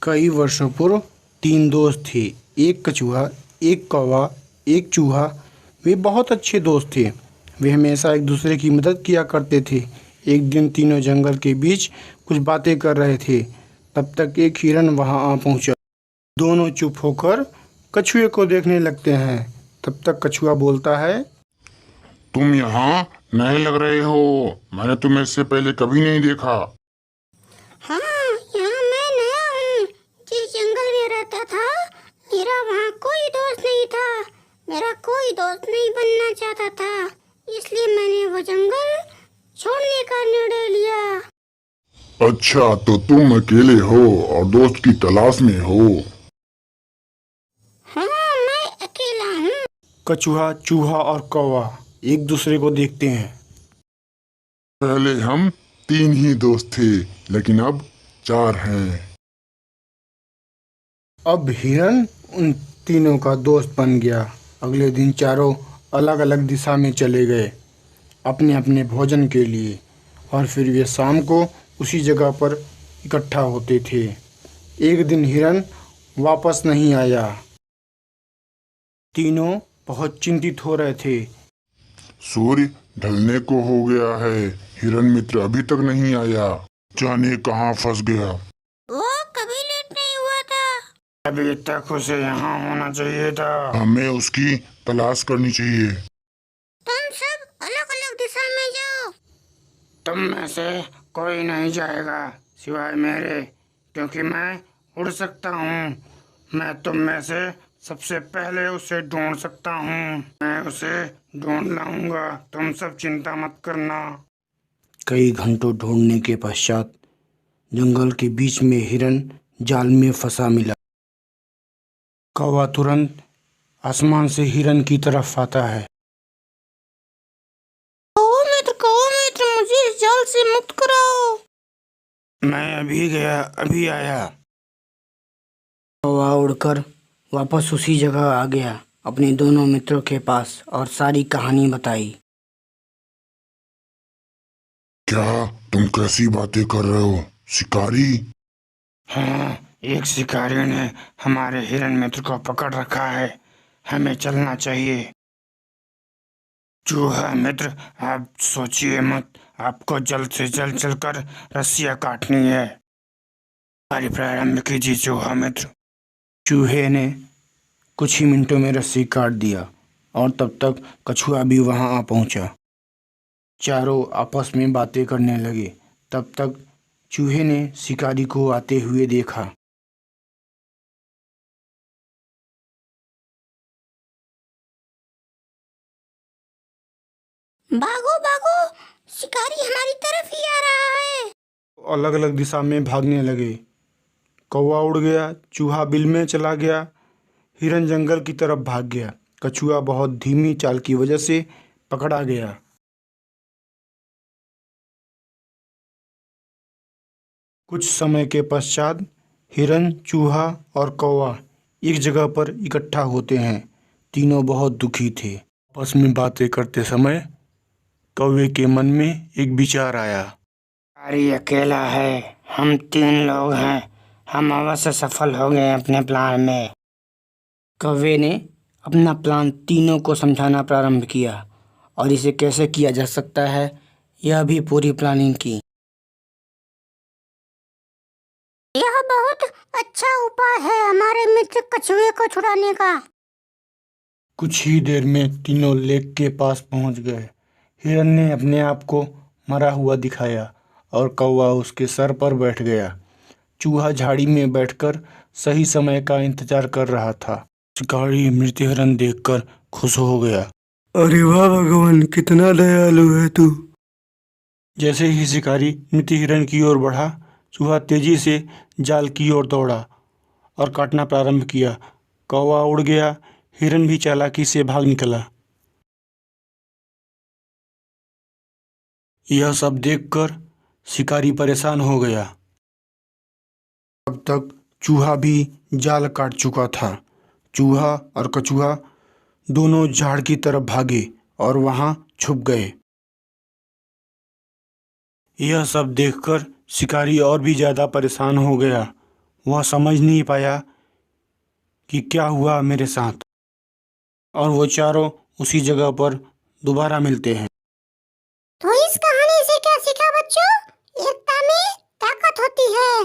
कई वर्षों पूर्व तीन दोस्त थे। एक कछुआ, एक कौवा, एक चूहा। वे बहुत अच्छे दोस्त थे। वे हमेशा एक दूसरे की मदद किया करते थे। एक दिन तीनों जंगल के बीच कुछ बातें कर रहे थे। तब तक एक हिरन वहां आ पहुंचा। दोनों चुप होकर कछुए को देखने लगते हैं। तब तक कछुआ बोलता है, तुम यहाँ नए लग रहे हो। मैंने तुम्हें इससे पहले कभी नहीं देखा। हाँ, यहाँ मैं नया हूँ। जिस जंगल में रहता था, मेरा वहाँ कोई दोस्त नहीं था। मेरा कोई दोस्त नहीं बनना चाहता था, इसलिए मैंने वो जंगल छोड़ने का निर्णय लिया। अच्छा, तो तुम अकेले हो और दोस्त की तलाश में हो। हाँ, मैं अकेला हूँ। कछुआ, चूहा और कौवा एक दूसरे को देखते हैं। पहले हम 3 ही दोस्त थे, लेकिन अब 4 हैं। अब हिरन उन तीनों का दोस्त बन गया। अगले दिन चारों अलग अलग दिशा में चले गए अपने अपने भोजन के लिए, और फिर वे शाम को उसी जगह पर इकट्ठा होते थे। एक दिन हिरन वापस नहीं आया। तीनों बहुत चिंतित हो रहे थे। सूर्य ढलने को हो गया है, हिरन मित्र अभी तक नहीं आया। जाने कहाँ फंस गया। वो कभी लेट नहीं हुआ था। अभी तक उसे यहाँ होना चाहिए था। हमें उसकी तलाश करनी चाहिए। तुम सब अलग अलग दिशा में जाओ। तुम में से कोई नहीं जाएगा सिवाय मेरे, क्योंकि मैं उड़ सकता हूँ। मैं तुम में से सबसे पहले उसे ढूंढ सकता हूँ। मैं उसे ढूंढ लाऊंगा, तुम सब चिंता मत करना। कई घंटों ढूंढने के पश्चात जंगल के बीच में हिरन जाल में फंसा मिला। कौवा तुरंत आसमान से हिरन की तरफ आता है। कौवा मित्र, मुझे इस जाल से मुक्त कराओ। मैं अभी गया, अभी आया। कौवा उड़कर वापस उसी जगह आ गया अपने दोनों मित्रों के पास और सारी कहानी बताई। क्या तुम कैसी बातें कर रहे हो, शिकारी? हाँ, एक शिकारी ने हमारे हिरन मित्र को पकड़ रखा है। हमें चलना चाहिए। चूहा मित्र, आप सोचिए मत। आपको जल्द से जल्द चलकर रस्सियाँ काटनी है। कार्य प्रारंभ कीजिए चूहा मित्र। चूहे ने कुछ ही मिनटों में रस्सी काट दिया और तब तक कछुआ भी वहां आ पहुंचा। चारों आपस में बातें करने लगे। तब तक चूहे ने शिकारी को आते हुए देखा। भागो भागो, शिकारी हमारी तरफ ही आ रहा है। अलग अलग दिशा में भागने लगे। कौवा उड़ गया, चूहा बिल में चला गया, हिरन जंगल की तरफ भाग गया। कछुआ बहुत धीमी चाल की वजह से पकड़ा गया। कुछ समय के पश्चात हिरन, चूहा और कौवा एक जगह पर इकट्ठा होते हैं। तीनों बहुत दुखी थे। आपस में बातें करते समय कौवे के मन में एक विचार आया। शिकारी अकेला है, हम 3 लोग हैं। हम अवश्य सफल हो गए अपने प्लान में। कौवे ने अपना प्लान तीनों को समझाना प्रारंभ किया और इसे कैसे किया जा सकता है यह भी पूरी प्लानिंग की। यह बहुत अच्छा उपाय है हमारे मित्र कछुए को छुड़ाने का। कुछ ही देर में तीनों लेक के पास पहुंच गए। हिरन ने अपने आप को मरा हुआ दिखाया और कौवा उसके सर पर बैठ गया। चूहा झाड़ी में बैठकर सही समय का इंतजार कर रहा था। शिकारी मृत हिरन देखकर खुश हो गया। अरे वाह भगवान, कितना दयालु है तू। जैसे ही शिकारी मृत हिरन की ओर बढ़ा, चूहा तेजी से जाल की ओर दौड़ा और काटना प्रारंभ किया। कौवा उड़ गया, हिरन भी चालाकी से भाग निकला। यह सब देखकर शिकारी परेशान हो गया। अब तक चूहा भी जाल काट चुका था। चूहा और कछुआ दोनों झाड़ की तरफ भागे और वहां छुप गए। यह सब देखकर शिकारी और भी ज्यादा परेशान हो गया। वह समझ नहीं पाया कि क्या हुआ मेरे साथ, और वो चारों उसी जगह पर दोबारा मिलते हैं। तो इस कहानी से क्या सीखा बच्चों? एकता में ताकत होती है।